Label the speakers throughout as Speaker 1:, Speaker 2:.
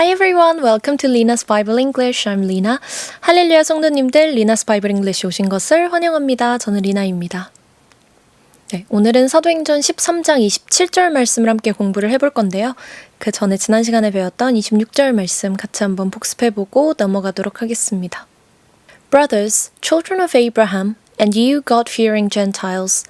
Speaker 1: Hi everyone, welcome to Lina's Bible English. I'm Lina. 할렐루야 성도님들, Lina's Bible English 오신 것을 환영합니다. 저는 리나입니다. 네, 오늘은 사도행전 13장 27절 말씀을 함께 공부를 해볼 건데요. 그 전에 지난 시간에 배웠던 26절 말씀 같이 한번 복습해보고 넘어가도록 하겠습니다. Brothers, children of Abraham, and you God-fearing Gentiles,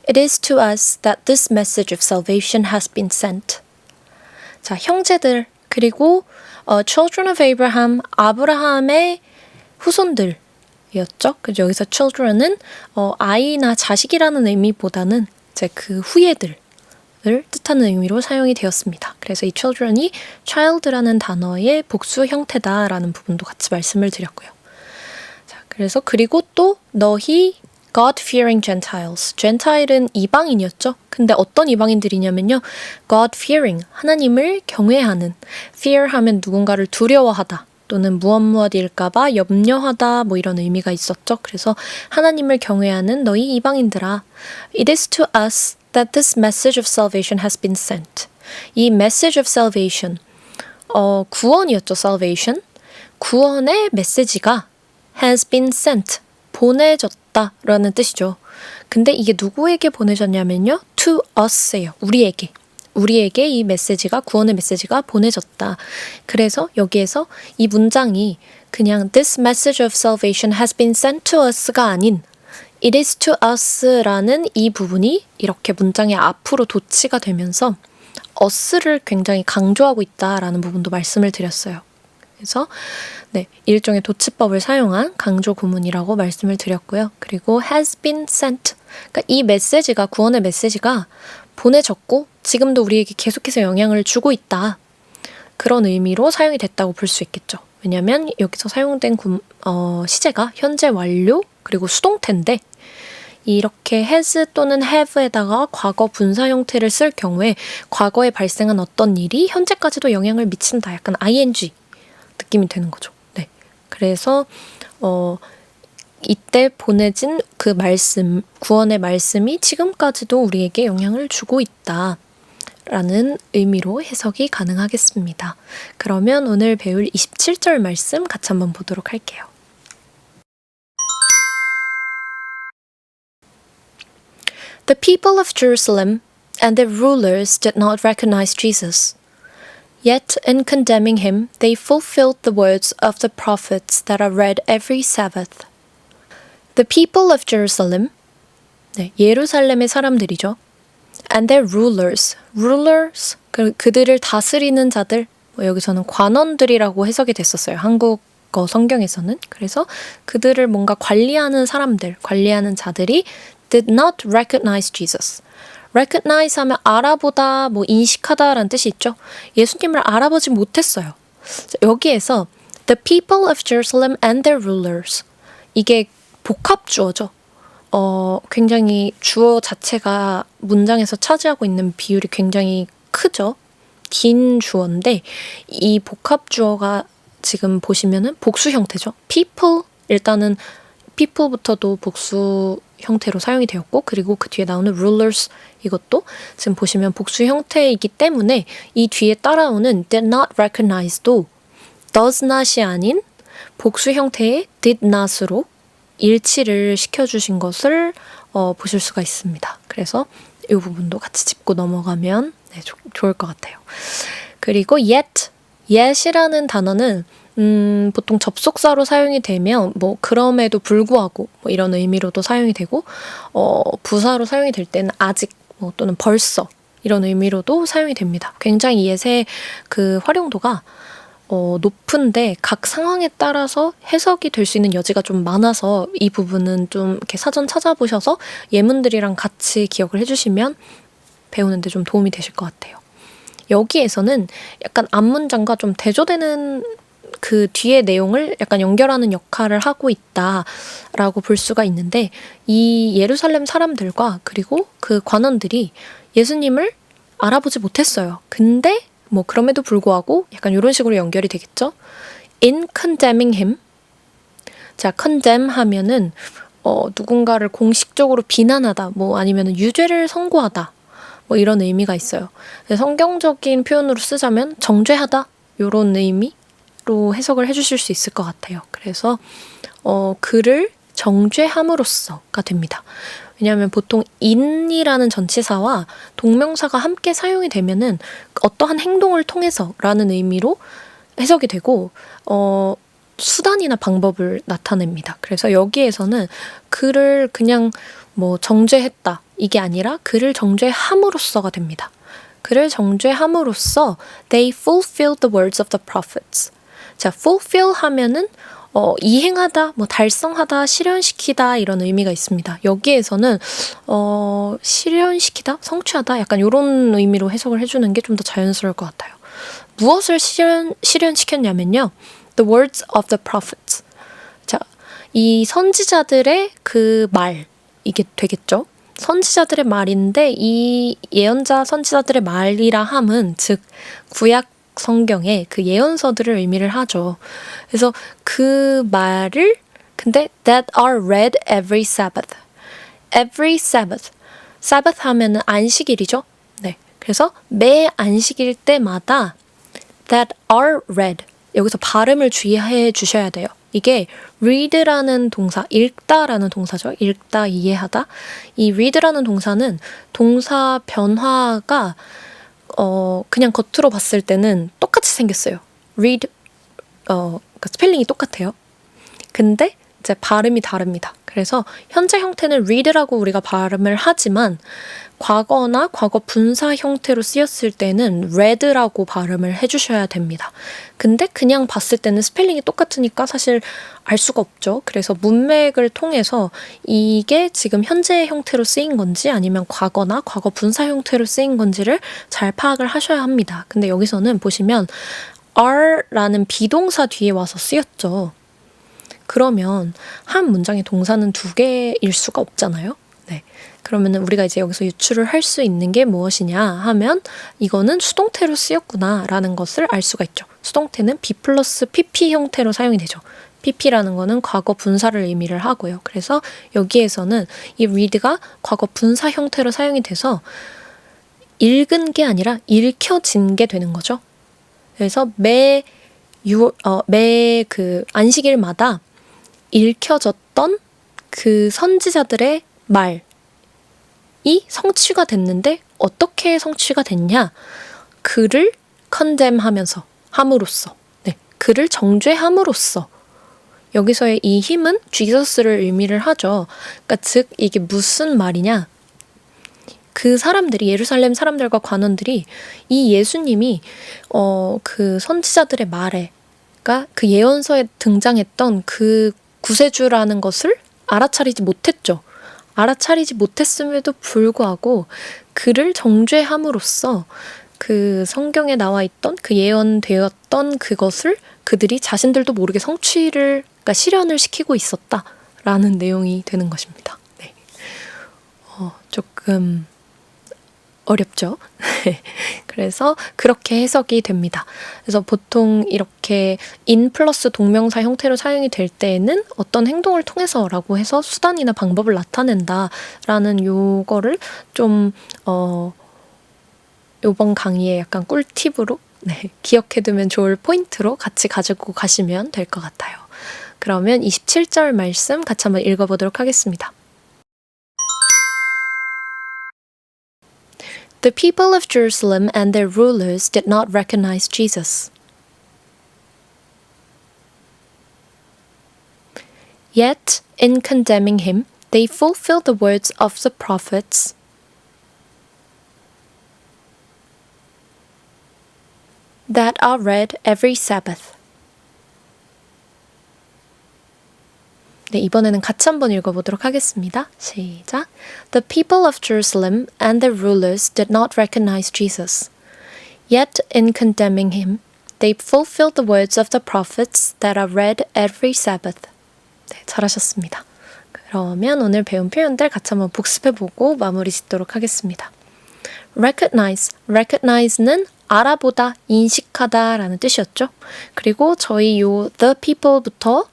Speaker 1: it is to us that this message of salvation has been sent. 자, 형제들, 그리고 children of Abraham, 아브라함의 후손들이었죠. 그래서 여기서 children은 아이나 자식이라는 의미보다는 이제 그 후예들을 뜻하는 의미로 사용이 되었습니다. 그래서 이 children이 child라는 단어의 복수 형태다라는 부분도 같이 말씀을 드렸고요. 자, 그래서 그리고 또 너희 God-fearing Gentiles. Gentile은 이방인이었죠. 근데 어떤 이방인들이냐면요. God-fearing, 하나님을 경외하는. Fear 하면 누군가를 두려워하다. 또는 무엇일까봐 염려하다 뭐 이런 의미가 있었죠. 그래서 하나님을 경외하는 너희 이방인들아. It is to us that this message of salvation has been sent. 이 message of salvation, 구원이었죠. Salvation. 구원의 메시지가 has been sent. 보내졌다라는 뜻이죠. 근데 이게 누구에게 보내졌냐면요. to us예요. 우리에게 이 메시지가 구원의 메시지가 보내졌다. 그래서 여기에서 이 문장이 그냥 This message of salvation has been sent to us가 아닌 It is to us라는 이 부분이 이렇게 문장의 앞으로 도치가 되면서 us를 굉장히 강조하고 있다라는 부분도 말씀을 드렸어요. 그래서 네, 일종의 도치법을 사용한 강조 구문이라고 말씀을 드렸고요. 그리고 has been sent. 그러니까 이 메시지가 구원의 메시지가 보내졌고 지금도 우리에게 계속해서 영향을 주고 있다. 그런 의미로 사용이 됐다고 볼 수 있겠죠. 왜냐하면 여기서 사용된 시제가 현재 완료 그리고 수동태인데 이렇게 has 또는 have에다가 과거 분사 형태를 쓸 경우에 과거에 발생한 어떤 일이 현재까지도 영향을 미친다. 약간 ing 느낌이 되는 거죠. 네. 그래서 이때 보내진 그 말씀, 구원의 말씀이 지금까지도 우리에게 영향을 주고 있다라는 의미로 해석이 가능하겠습니다. 그러면 오늘 배울 27절 말씀 같이 한번 보도록 할게요. The people of Jerusalem and their rulers did not recognize Jesus. Yet, in condemning him, they fulfilled the words of the prophets that are read every Sabbath. The people of Jerusalem, 네, 예루살렘의 사람들이죠. And their rulers, 그들을 다스리는 자들, 여기서는 관원들이라고 해석이 됐었어요. 한국어 성경에서는. 그래서 그들을 뭔가 관리하는 사람들, 관리하는 자들이 did not recognize Jesus. recognize 하면 알아보다, 인식하다라는 뜻이 있죠. 예수님을 알아보지 못했어요. 여기에서 the people of Jerusalem and their rulers. 이게 복합주어죠. 굉장히 주어 자체가 문장에서 차지하고 있는 비율이 굉장히 크죠. 긴 주어인데 이 복합주어가 지금 보시면은 복수 형태죠. people, 일단은 people부터도 복수 형태로 사용이 되었고 그리고 그 뒤에 나오는 rulers 이것도 지금 보시면 복수 형태이기 때문에 이 뒤에 따라오는 did not recognize도 does not이 아닌 복수 형태의 did not으로 일치를 시켜주신 것을 보실 수가 있습니다. 그래서 이 부분도 같이 짚고 넘어가면 네, 좋을 것 같아요. 그리고 yet이라는 단어는 보통 접속사로 사용이 되면 그럼에도 불구하고 이런 의미로도 사용이 되고 부사로 사용이 될 때는 아직 또는 벌써 이런 의미로도 사용이 됩니다. 굉장히 yet의 그 활용도가 높은데 각 상황에 따라서 해석이 될 수 있는 여지가 좀 많아서 이 부분은 좀 이렇게 사전 찾아보셔서 예문들이랑 같이 기억을 해주시면 배우는데 좀 도움이 되실 것 같아요. 여기에서는 약간 앞문장과 좀 대조되는 그 뒤의 내용을 약간 연결하는 역할을 하고 있다라고 볼 수가 있는데 이 예루살렘 사람들과 그리고 그 관원들이 예수님을 알아보지 못했어요. 근데 그럼에도 불구하고 약간 이런 식으로 연결이 되겠죠. In condemning him. 자, condemn 하면은 누군가를 공식적으로 비난하다, 아니면 유죄를 선고하다, 이런 의미가 있어요. 성경적인 표현으로 쓰자면 정죄하다, 요런 의미로 해석을 해주실 수 있을 것 같아요. 그래서 그를 정죄함으로써가 됩니다. 왜냐하면 보통 in이라는 전치사와 동명사가 함께 사용이 되면은 어떠한 행동을 통해서라는 의미로 해석이 되고 수단이나 방법을 나타냅니다. 그래서 여기에서는 그를 그냥 뭐 정죄했다 이게 아니라 그를 정죄함으로써가 됩니다. 그를 정죄함으로써 they fulfilled the words of the prophets. 자, fulfill 하면은 이행하다, 뭐 달성하다, 실현시키다 이런 의미가 있습니다. 여기에서는 실현시키다, 성취하다 약간 이런 의미로 해석을 해주는 게 좀 더 자연스러울 것 같아요. 무엇을 실현시켰냐면요. The words of the prophets. 자, 이 선지자들의 그 말, 이게 되겠죠? 선지자들의 말인데 이 예언자 선지자들의 말이라 함은 즉 구약 성경의 그 예언서들을 의미를 하죠. 그래서 그 말을 근데 that are read every Sabbath. Every Sabbath. Sabbath 하면은 안식일이죠. 네. 그래서 매 안식일 때마다 that are read. 여기서 발음을 주의해 주셔야 돼요. 이게 read라는 동사, 읽다라는 동사죠. 읽다, 이해하다. 이 read라는 동사는 동사 변화가 그냥 겉으로 봤을 때는 똑같이 생겼어요. read, 그러니까 스펠링이 똑같아요. 근데 이제 발음이 다릅니다. 그래서 현재 형태는 read라고 우리가 발음을 하지만 과거나 과거 분사 형태로 쓰였을 때는 read라고 발음을 해주셔야 됩니다. 근데 그냥 봤을 때는 스펠링이 똑같으니까 사실 알 수가 없죠. 그래서 문맥을 통해서 이게 지금 현재 형태로 쓰인 건지 아니면 과거나 과거 분사 형태로 쓰인 건지를 잘 파악을 하셔야 합니다. 근데 여기서는 보시면 are라는 비동사 뒤에 와서 쓰였죠. 그러면 한 문장의 동사는 두 개일 수가 없잖아요. 네. 그러면 우리가 이제 여기서 유추를 할 수 있는 게 무엇이냐 하면 이거는 수동태로 쓰였구나 라는 것을 알 수가 있죠. 수동태는 be 플러스 pp 형태로 사용이 되죠. pp라는 거는 과거 분사를 의미를 하고요. 그래서 여기에서는 이 read가 과거 분사 형태로 사용이 돼서 읽은 게 아니라 읽혀진 게 되는 거죠. 그래서 매 그 안식일마다 읽혀졌던 그 선지자들의 말이 성취가 됐는데 어떻게 성취가 됐냐? 그를 condemn하면서 함으로써, 네, 그를 정죄함으로써. 여기서의 이 힘은 Jesus를 의미를 하죠. 그러니까 즉 이게 무슨 말이냐? 그 사람들이 예루살렘 사람들과 관원들이 이 예수님이 그 선지자들의 말에, 그러니까 그 예언서에 등장했던 그 구세주라는 것을 알아차리지 못했죠. 알아차리지 못했음에도 불구하고 그를 정죄함으로써 그 성경에 나와 있던 그 예언되었던 그것을 그들이 자신들도 모르게 성취를, 그러니까 실현을 시키고 있었다라는 내용이 되는 것입니다. 네. 조금 어렵죠? 그래서 그렇게 해석이 됩니다. 그래서 보통 이렇게 in 플러스 동명사 형태로 사용이 될 때에는 어떤 행동을 통해서라고 해서 수단이나 방법을 나타낸다라는 요거를 좀 요번 강의에 약간 꿀팁으로 기억해두면 좋을 포인트로 같이 가지고 가시면 될 것 같아요. 그러면 27절 말씀 같이 한번 읽어보도록 하겠습니다. The people of Jerusalem and their rulers did not recognize Jesus. Yet, in condemning him, they fulfilled the words of the prophets that are read every Sabbath. 네, 이번에는 같이 한번 읽어보도록 하겠습니다. 시작. The people of Jerusalem and their rulers did not recognize Jesus. Yet in condemning him, they fulfilled the words of the prophets that are read every Sabbath. 네, 잘하셨습니다. 그러면 오늘 배운 표현들 같이 한번 복습해보고 마무리 짓도록 하겠습니다. recognize는 알아보다, 인식하다 라는 뜻이었죠. 그리고 저희 요 the people부터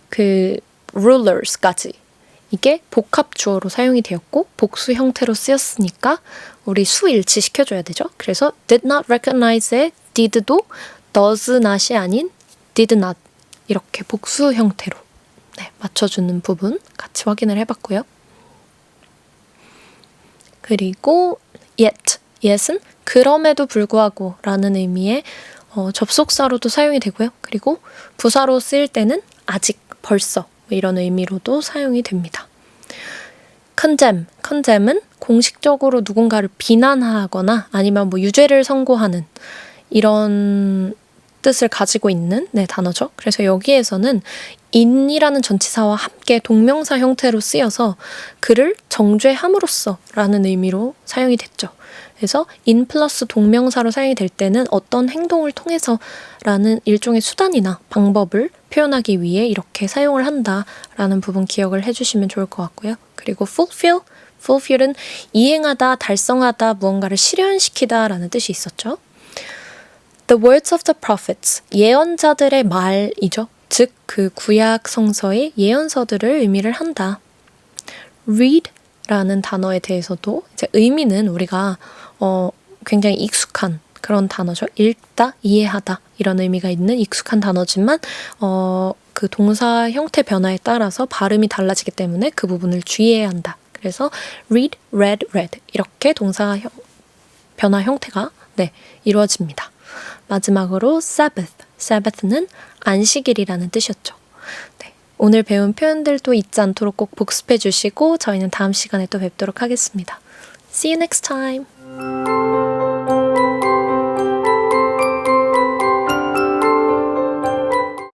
Speaker 1: 그 rulers까지 이게 복합 주어로 사용이 되었고 복수 형태로 쓰였으니까 우리 수 일치 시켜줘야 되죠. 그래서 did not recognize의 did도 does not이 아닌 did not 이렇게 복수 형태로 맞춰주는 부분 같이 확인을 해봤고요. 그리고 yet은 그럼에도 불구하고 라는 의미의 접속사로도 사용이 되고요. 그리고 부사로 쓰일 때는 아직, 벌써 이런 의미로도 사용이 됩니다. condemn은 공식적으로 누군가를 비난하거나 아니면 유죄를 선고하는 이런 뜻을 가지고 있는 단어죠. 그래서 여기에서는 in이라는 전치사와 함께 동명사 형태로 쓰여서 그를 정죄함으로써 라는 의미로 사용이 됐죠. 그래서 in 플러스 동명사로 사용이 될 때는 어떤 행동을 통해서 라는 일종의 수단이나 방법을 표현하기 위해 이렇게 사용을 한다라는 부분 기억을 해주시면 좋을 것 같고요. 그리고 fulfill은 이행하다, 달성하다, 무언가를 실현시키다 라는 뜻이 있었죠. The words of the prophets, 예언자들의 말이죠. 즉, 그 구약 성서의 예언서들을 의미를 한다. read라는 단어에 대해서도 이제 의미는 우리가 굉장히 익숙한 그런 단어죠. 읽다, 이해하다 이런 의미가 있는 익숙한 단어지만 그 동사 형태 변화에 따라서 발음이 달라지기 때문에 그 부분을 주의해야 한다. 그래서 read, read, read 이렇게 동사 변화 형태가 이루어집니다. 마지막으로 Sabbath는 안식일이라는 뜻이었죠. 오늘 배운 표현들도 잊지 않도록 꼭 복습해 주시고 저희는 다음 시간에 또 뵙도록 하겠습니다. See you next time!